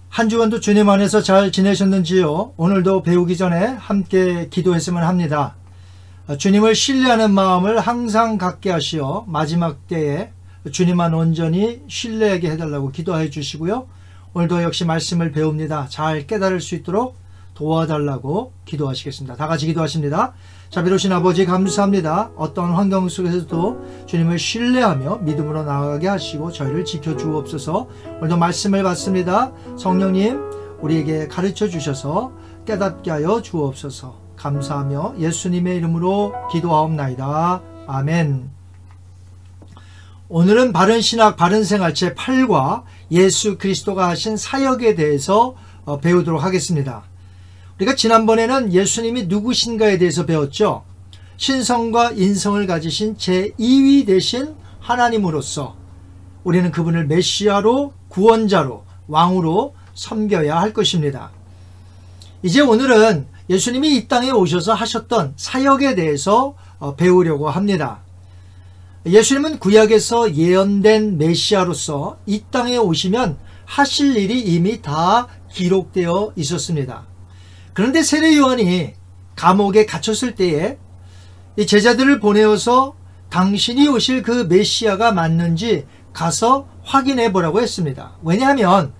한 주간도 주님 안에서 잘 지내셨는지요? 오늘도 배우기 전에 함께 기도했으면 합니다. 주님을 신뢰하는 마음을 항상 갖게 하시어 마지막 때에 주님만 온전히 신뢰하게 해달라고 기도해 주시고요. 오늘도 역시 말씀을 배웁니다. 잘 깨달을 수 있도록 도와달라고 기도하시겠습니다. 다 같이 기도하십니다. 자비로우신 아버지 감사합니다. 어떤 환경 속에서도 주님을 신뢰하며 믿음으로 나아가게 하시고 저희를 지켜주옵소서. 오늘도 말씀을 받습니다. 성령님 우리에게 가르쳐 주셔서 깨닫게 하여 주옵소서. 감사하며 예수님의 이름으로 기도하옵나이다. 아멘. 오늘은 바른 신학 바른 생활 제8과 예수 그리스도가 하신 사역에 대해서 배우도록 하겠습니다. 우리가 지난번에는 예수님이 누구신가에 대해서 배웠죠. 신성과 인성을 가지신 제2위 되신 하나님으로서 우리는 그분을 메시아로 구원자로 왕으로 섬겨야 할 것입니다. 이제 오늘은 예수님이 이 땅에 오셔서 하셨던 사역에 대해서 배우려고 합니다. 예수님은 구약에서 예언된 메시아로서 이 땅에 오시면 하실 일이 이미 다 기록되어 있었습니다. 그런데 세례 요한이 감옥에 갇혔을 때에 이 제자들을 보내어서 당신이 오실 그 메시아가 맞는지 가서 확인해 보라고 했습니다. 왜냐하면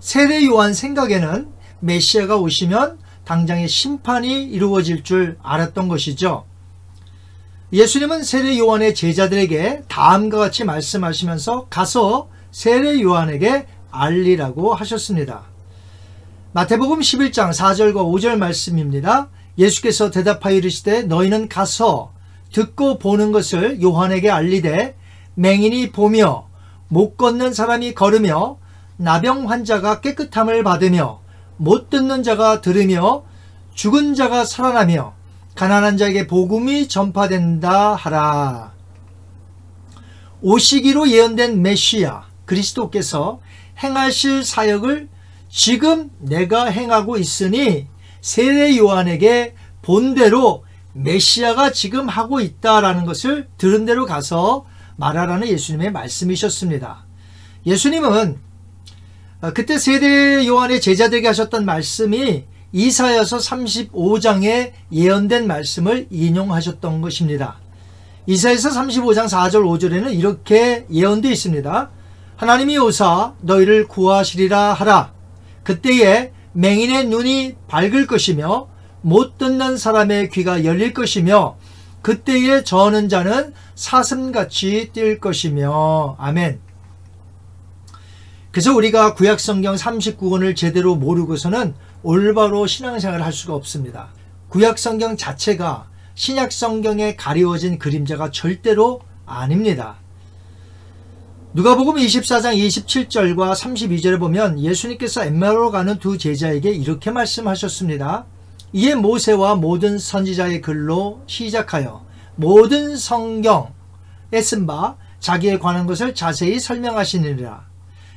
세례 요한 생각에는 메시아가 오시면 당장의 심판이 이루어질 줄 알았던 것이죠. 예수님은 세례 요한의 제자들에게 다음과 같이 말씀하시면서 가서 세례 요한에게 알리라고 하셨습니다. 마태복음 11장 4절과 5절 말씀입니다. 예수께서 대답하여 이르시되 너희는 가서 듣고 보는 것을 요한에게 알리되 맹인이 보며 못 걷는 사람이 걸으며 나병 환자가 깨끗함을 받으며 못 듣는 자가 들으며 죽은 자가 살아나며 가난한 자에게 복음이 전파된다 하라. 오시기로 예언된 메시아 그리스도께서 행하실 사역을 지금 내가 행하고 있으니 세례 요한에게 본대로 메시아가 지금 하고 있다라는 것을 들은 대로 가서 말하라는 예수님의 말씀이셨습니다. 예수님은 그때 세례 요한의 제자들에게 하셨던 말씀이 이사야서 35장에 예언된 말씀을 인용하셨던 것입니다. 이사야서 35장 4절 5절에는 이렇게 예언되어 있습니다. 하나님이 오사 너희를 구하시리라 하라. 그때에 맹인의 눈이 밝을 것이며 못 듣는 사람의 귀가 열릴 것이며 그때에 저는 자는 사슴같이 뛸 것이며. 아멘. 그래서 우리가 구약성경 39권을 제대로 모르고서는 올바로 신앙생활을 할 수가 없습니다. 구약성경 자체가 신약성경에 가리워진 그림자가 절대로 아닙니다. 누가복음 24장 27절과 32절에 보면 예수님께서 엠마오로 가는 두 제자에게 이렇게 말씀하셨습니다. 이에 모세와 모든 선지자의 글로 시작하여 모든 성경에 쓴 바 자기에 관한 것을 자세히 설명하시느니라.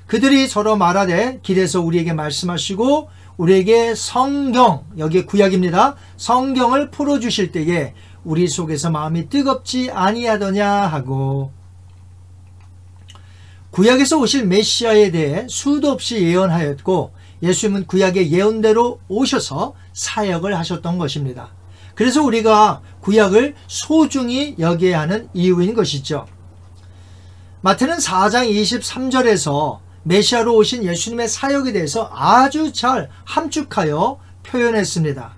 그들이 서로 말하되 길에서 우리에게 말씀하시고 우리에게 성경, 여기에 구약입니다. 성경을 풀어주실 때에 우리 속에서 마음이 뜨겁지 아니하더냐 하고. 구약에서 오실 메시아에 대해 수도 없이 예언하였고 예수님은 구약의 예언대로 오셔서 사역을 하셨던 것입니다. 그래서 우리가 구약을 소중히 여겨야 하는 이유인 것이죠. 마태는 4장 23절에서 메시아로 오신 예수님의 사역에 대해서 아주 잘 함축하여 표현했습니다.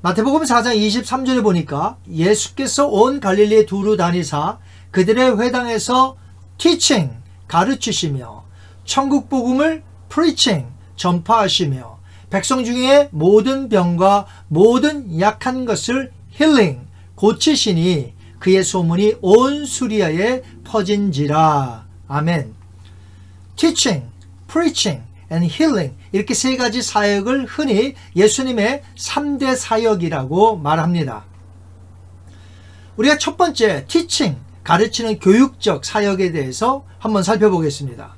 마태복음 4장 23절에 보니까 예수께서 온 갈릴리에 두루 다니사 그들의 회당에서 teaching 가르치시며 천국 복음을 preaching 전파하시며 백성 중에 모든 병과 모든 약한 것을 healing 고치시니 그의 소문이 온 수리아에 퍼진지라. 아멘. teaching, preaching and healing 이렇게 세 가지 사역을 흔히 예수님의 3대 사역이라고 말합니다. 우리가 첫 번째 teaching 가르치는 교육적 사역에 대해서 한번 살펴보겠습니다.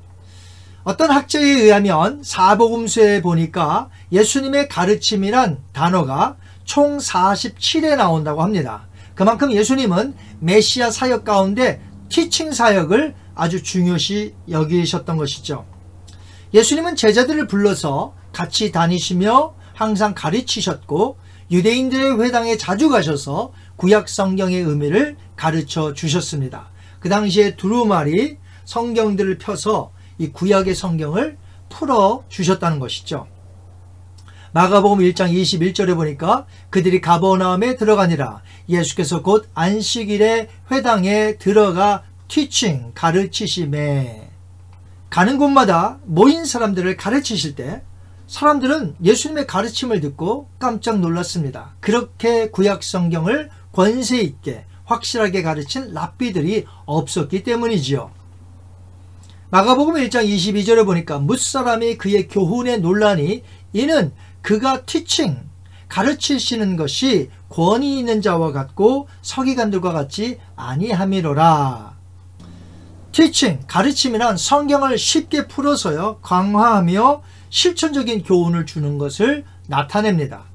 어떤 학자에 의하면 사복음서에 보니까 예수님의 가르침이란 단어가 총 47에 나온다고 합니다. 그만큼 예수님은 메시아 사역 가운데 티칭 사역을 아주 중요시 여기셨던 것이죠. 예수님은 제자들을 불러서 같이 다니시며 항상 가르치셨고 유대인들의 회당에 자주 가셔서 구약 성경의 의미를 가르쳐 주셨습니다. 그 당시에 두루마리 성경들을 펴서 이 구약의 성경을 풀어 주셨다는 것이죠. 마가복음 1장 21절에 보니까 그들이 가버나움에 들어가니라. 예수께서 곧 안식일에 회당에 들어가 티칭 가르치시매. 가는 곳마다 모인 사람들을 가르치실 때 사람들은 예수님의 가르침을 듣고 깜짝 놀랐습니다. 그렇게 구약 성경을 권세 있게 확실하게 가르친 랍비들이 없었기 때문이지요. 마가복음 1장 22절에 보니까 뭇사람이 그의 교훈에 놀라니 이는 그가 티칭 가르치시는 것이 권위 있는 자와 같고 서기관들과 같지 아니함이로라. 티칭 가르침이란 성경을 쉽게 풀어서요 강화하며 실천적인 교훈을 주는 것을 나타냅니다.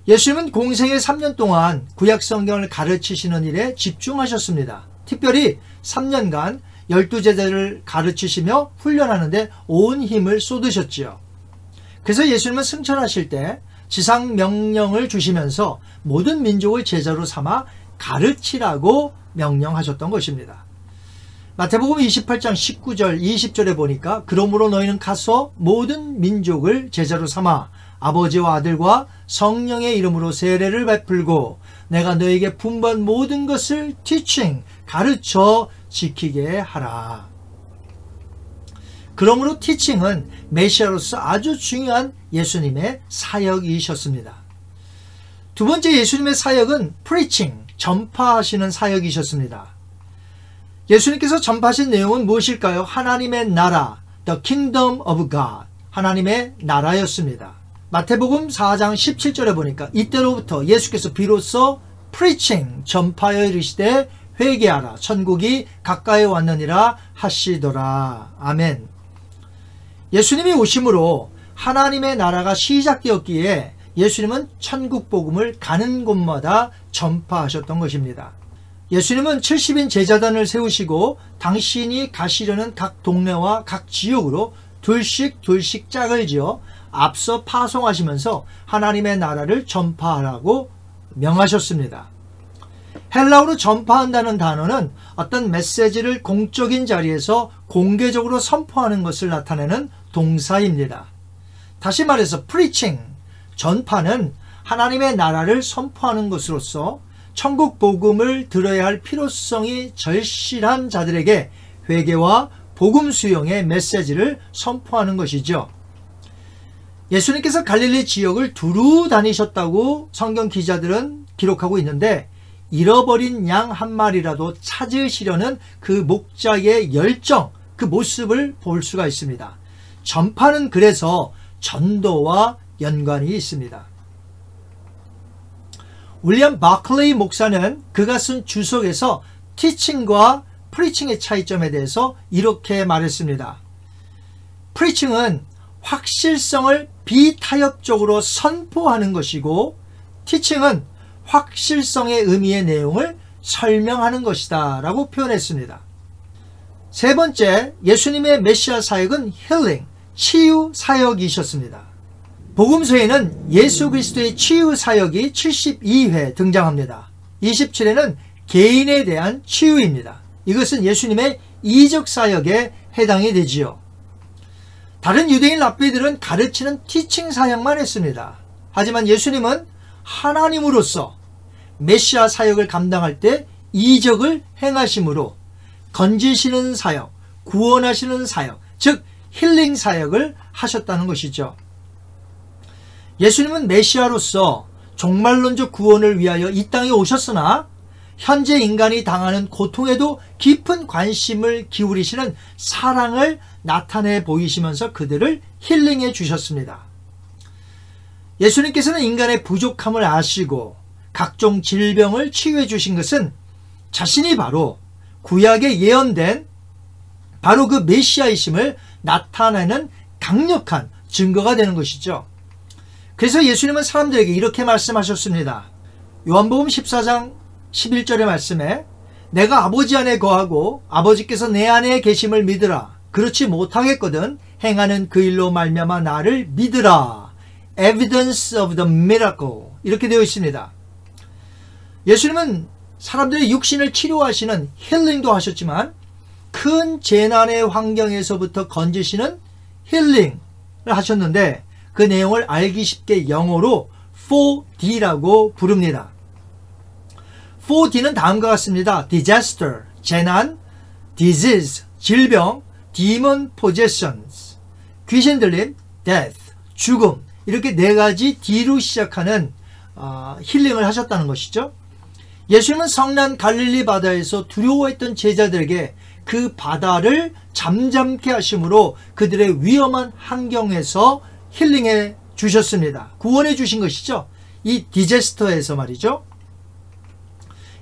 예수님은 공생의 3년 동안 구약 성경을 가르치시는 일에 집중하셨습니다. 특별히 3년간 12제자를 가르치시며 훈련하는데 온 힘을 쏟으셨지요. 그래서 예수님은 승천하실 때 지상 명령을 주시면서 모든 민족을 제자로 삼아 가르치라고 명령하셨던 것입니다. 마태복음 28장 19절 20절에 보니까 그러므로 너희는 가서 모든 민족을 제자로 삼아 아버지와 아들과 성령의 이름으로 세례를 베풀고 내가 너에게 분부한 모든 것을 티칭 가르쳐 지키게 하라. 그러므로 티칭은 메시아로서 아주 중요한 예수님의 사역이셨습니다. 두 번째 예수님의 사역은 프리칭 전파하시는 사역이셨습니다. 예수님께서 전파하신 내용은 무엇일까요? 하나님의 나라, The Kingdom of God, 하나님의 나라였습니다. 마태복음 4장 17절에 보니까 이때로부터 예수께서 비로소 preaching, 전파하여 이르시되 회개하라, 천국이 가까이 왔느니라 하시더라. 아멘. 예수님이 오심으로 하나님의 나라가 시작되었기에 예수님은 천국 복음을 가는 곳마다 전파하셨던 것입니다. 예수님은 70인 제자단을 세우시고 당신이 가시려는 각 동네와 각 지역으로 둘씩 짝을 지어 앞서 파송하시면서 하나님의 나라를 전파하라고 명하셨습니다. 헬라어로 전파한다는 단어는 어떤 메시지를 공적인 자리에서 공개적으로 선포하는 것을 나타내는 동사입니다. 다시 말해서 preaching, 전파는 하나님의 나라를 선포하는 것으로서 천국 복음을 들어야 할 필요성이 절실한 자들에게 회개와 복음 수용의 메시지를 선포하는 것이죠. 예수님께서 갈릴리 지역을 두루 다니셨다고 성경 기자들은 기록하고 있는데 잃어버린 양 한 마리라도 찾으시려는 그 목자의 열정, 그 모습을 볼 수가 있습니다. 전파는 그래서 전도와 연관이 있습니다. 윌리엄 바클레이 목사는 그가 쓴 주석에서 티칭과 프리칭의 차이점에 대해서 이렇게 말했습니다. 프리칭은 확실성을 비타협적으로 선포하는 것이고 티칭은 확실성의 의미의 내용을 설명하는 것이다 라고 표현했습니다. 세 번째, 예수님의 메시아 사역은 힐링, 치유 사역이셨습니다. 복음서에는 예수 그리스도의 치유 사역이 72회 등장합니다. 27회는 개인에 대한 치유입니다. 이것은 예수님의 이적 사역에 해당이 되지요. 다른 유대인 랍비들은 가르치는 티칭 사역만 했습니다. 하지만 예수님은 하나님으로서 메시아 사역을 감당할 때 이적을 행하심으로 건지시는 사역, 구원하시는 사역, 즉 힐링 사역을 하셨다는 것이죠. 예수님은 메시아로서 종말론적 구원을 위하여 이 땅에 오셨으나 현재 인간이 당하는 고통에도 깊은 관심을 기울이시는 사랑을 나타내 보이시면서 그들을 힐링해 주셨습니다. 예수님께서는 인간의 부족함을 아시고 각종 질병을 치유해 주신 것은 자신이 바로 구약에 예언된 바로 그 메시아이심을 나타내는 강력한 증거가 되는 것이죠. 그래서 예수님은 사람들에게 이렇게 말씀하셨습니다. 요한복음 14장 11절의 말씀에 내가 아버지 안에 거하고 아버지께서 내 안에 계심을 믿으라. 그렇지 못하겠거든 행하는 그 일로 말미암아 나를 믿으라. Evidence of the miracle. 이렇게 되어 있습니다. 예수님은 사람들의 육신을 치료하시는 힐링도 하셨지만 큰 재난의 환경에서부터 건지시는 힐링을 하셨는데 그 내용을 알기 쉽게 영어로 4D라고 부릅니다. 4D는 다음과 같습니다. Disaster, 재난, Disease, 질병, Demon possessions, 귀신 들림, Death, 죽음, 이렇게 네 가지 D로 시작하는 힐링을 하셨다는 것이죠. 예수님은 성난 갈릴리 바다에서 두려워했던 제자들에게 그 바다를 잠잠케 하심으로 그들의 위험한 환경에서 힐링해 주셨습니다. 구원해 주신 것이죠. 이 디제스터에서 말이죠.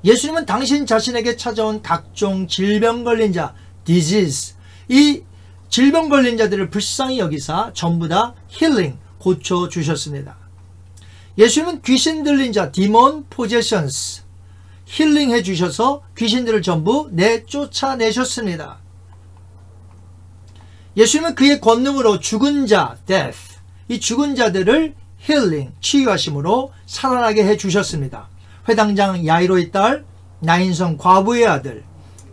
예수님은 당신 자신에게 찾아온 각종 질병 걸린 자, disease, 이 질병 걸린 자들을 불쌍히 여기사 전부 다 힐링, 고쳐주셨습니다. 예수님은 귀신 들린 자, demon possessions, 힐링해 주셔서 귀신들을 전부 내쫓아내셨습니다. 예수님은 그의 권능으로 죽은 자, death, 이 죽은 자들을 힐링, 치유하심으로 살아나게 해주셨습니다. 회당장 야이로의 딸, 나인성 과부의 아들,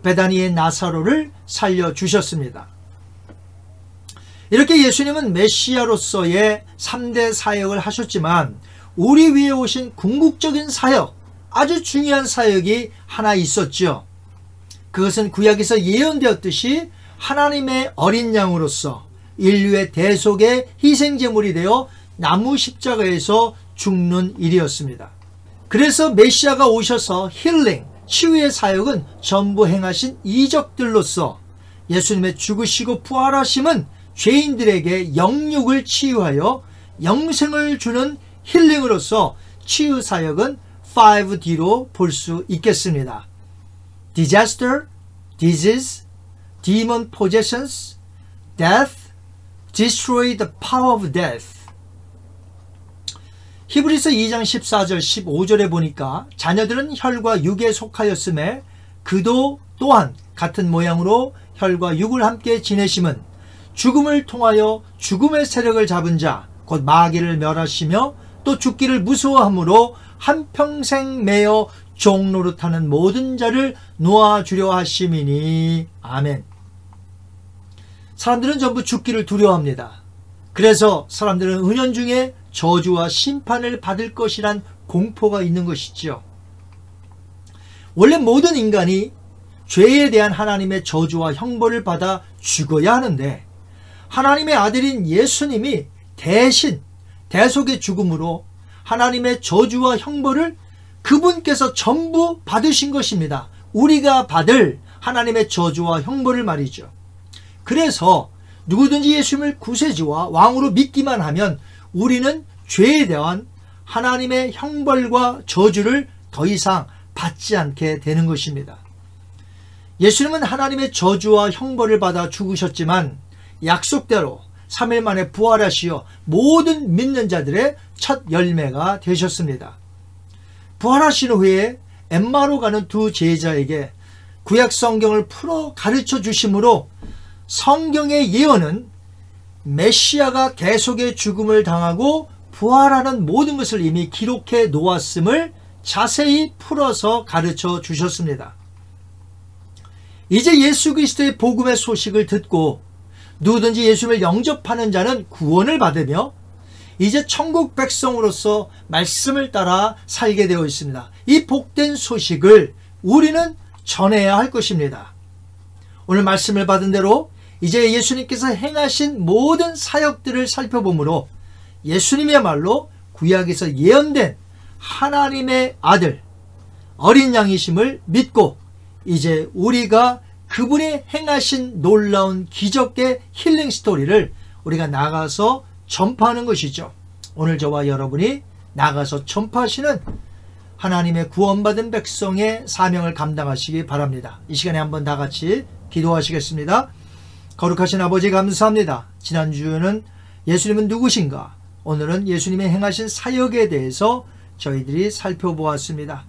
베다니의 나사로를 살려주셨습니다. 이렇게 예수님은 메시아로서의 3대 사역을 하셨지만 우리 위에 오신 궁극적인 사역, 아주 중요한 사역이 하나 있었죠. 그것은 구약에서 예언되었듯이 하나님의 어린 양으로서 인류의 대속의 희생제물이 되어 나무 십자가에서 죽는 일이었습니다. 그래서 메시아가 오셔서 힐링, 치유의 사역은 전부 행하신 이적들로서 예수님의 죽으시고 부활하심은 죄인들에게 영육을 치유하여 영생을 주는 힐링으로서 치유 사역은 5D로 볼 수 있겠습니다. Disaster, Disease, Demon possessions, Death, Destroy the power of death. 히브리서 2장 14절 15절에 보니까 자녀들은 혈과 육에 속하였음에 그도 또한 같은 모양으로 혈과 육을 함께 지내심은 죽음을 통하여 죽음의 세력을 잡은 자 곧 마귀를 멸하시며 또 죽기를 무서워함으로 한평생 매여 종노릇하는 모든 자를 놓아주려 하심이니. 아멘. 사람들은 전부 죽기를 두려워합니다. 그래서 사람들은 은연중에 저주와 심판을 받을 것이란 공포가 있는 것이지요. 원래 모든 인간이 죄에 대한 하나님의 저주와 형벌을 받아 죽어야 하는데 하나님의 아들인 예수님이 대신 대속의 죽음으로 하나님의 저주와 형벌을 그분께서 전부 받으신 것입니다. 우리가 받을 하나님의 저주와 형벌을 말이죠. 그래서 누구든지 예수님을 구세주와 왕으로 믿기만 하면 우리는 죄에 대한 하나님의 형벌과 저주를 더 이상 받지 않게 되는 것입니다. 예수님은 하나님의 저주와 형벌을 받아 죽으셨지만 약속대로 3일 만에 부활하시어 모든 믿는 자들의 첫 열매가 되셨습니다. 부활하신 후에 엠마로 가는 두 제자에게 구약 성경을 풀어 가르쳐 주심으로 성경의 예언은 메시아가 대속의 죽음을 당하고 부활하는 모든 것을 이미 기록해 놓았음을 자세히 풀어서 가르쳐 주셨습니다. 이제 예수 그리스도의 복음의 소식을 듣고 누구든지 예수를 영접하는 자는 구원을 받으며 이제 천국 백성으로서 말씀을 따라 살게 되어 있습니다. 이 복된 소식을 우리는 전해야 할 것입니다. 오늘 말씀을 받은 대로 이제 예수님께서 행하신 모든 사역들을 살펴보므로 예수님이야말로 구약에서 예언된 하나님의 아들, 어린 양이심을 믿고 이제 우리가 그분이 행하신 놀라운 기적의 힐링 스토리를 우리가 나가서 전파하는 것이죠. 오늘 저와 여러분이 나가서 전파하시는 하나님의 구원받은 백성의 사명을 감당하시기 바랍니다. 이 시간에 한번 다 같이 기도하시겠습니다. 거룩하신 아버지 감사합니다. 지난주에는 예수님은 누구신가? 오늘은 예수님이 행하신 사역에 대해서 저희들이 살펴보았습니다.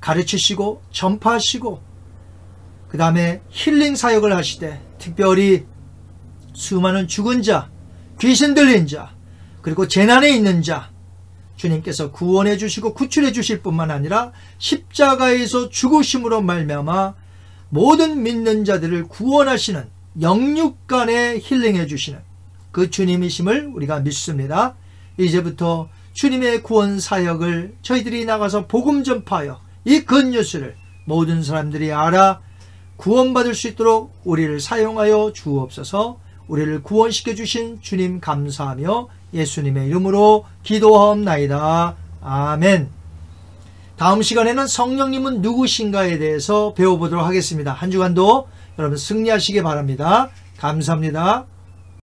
가르치시고 전파하시고 그 다음에 힐링 사역을 하시되 특별히 수많은 죽은 자, 귀신 들린 자, 그리고 재난에 있는 자, 주님께서 구원해 주시고 구출해 주실 뿐만 아니라 십자가에서 죽으심으로 말미암아 모든 믿는 자들을 구원하시는 영육간에 힐링해 주시는 그 주님이심을 우리가 믿습니다. 이제부터 주님의 구원 사역을 저희들이 나가서 복음 전파하여 이 굿뉴스를 모든 사람들이 알아 구원받을 수 있도록 우리를 사용하여 주옵소서. 우리를 구원시켜 주신 주님 감사하며 예수님의 이름으로 기도하옵나이다. 아멘. 다음 시간에는 성령님은 누구신가에 대해서 배워보도록 하겠습니다. 한 주간도 여러분 승리하시기 바랍니다. 감사합니다.